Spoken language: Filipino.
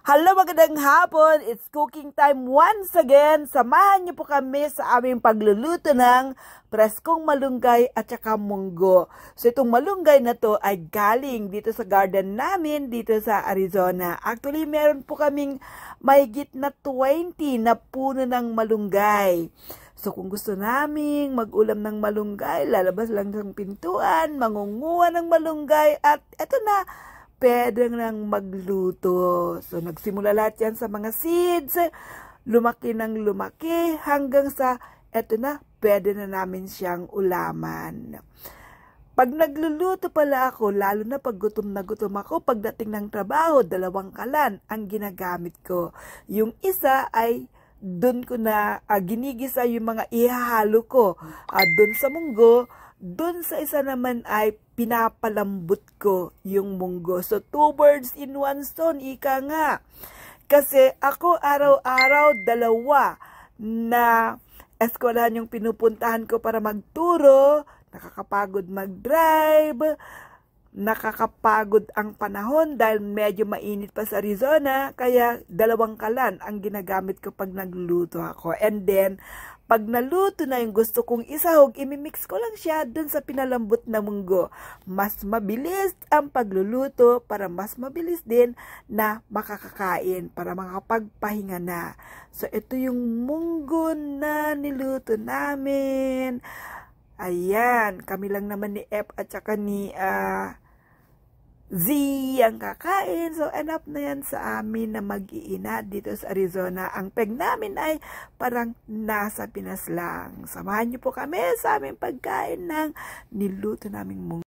Hello, magandang hapon. It's cooking time once again. Samahan niyo po kami sa aming pagluluto ng preskong malunggay at saka munggo. So itong malunggay na to ay galing dito sa garden namin dito sa Arizona. Actually, meron po kaming mahigit na 20 na puno ng malunggay. So kung gusto naming mag-ulam ng malunggay, lalabas lang ng pintuan, mangunguha ng malunggay at eto na, pwede nang magluto. So, nagsimula lahat yan sa mga seeds, lumaki ng lumaki, hanggang sa, eto na, pwede na namin siyang ulaman. Pag nagluluto pala ako, lalo na pag gutom na gutom ako, pagdating ng trabaho, 2 kalan ang ginagamit ko. Yung isa ay, dun ko na ginigisa yung mga ihahalo ko. Dun sa munggo, dun sa isa naman ay pinapalambot ko yung munggo. So, 2 birds in 1 stone, ika nga. Kasi ako araw-araw 2 na eskwelahan yung pinupuntahan ko para magturo, nakakapagod mag-drive, nakakapagod ang panahon dahil medyo mainit pa sa Arizona, kaya 2 kalan ang ginagamit ko pag nagluluto ako. And then, pag naluto na yung gusto kong isahog, imimix ko lang siya dun sa pinalambot na munggo. Mas mabilis ang pagluluto para mas mabilis din na makakakain, para makapagpahinga na. So, ito yung munggo na niluto namin. Ayan, kami lang naman ni F at saka ni Z ang kakain. So, enough na yan sa amin na mag-iina dito sa Arizona. Ang peg namin ay parang nasa Pinas lang. Samahan niyo po kami sa aming pagkain ng niluto naming munggo.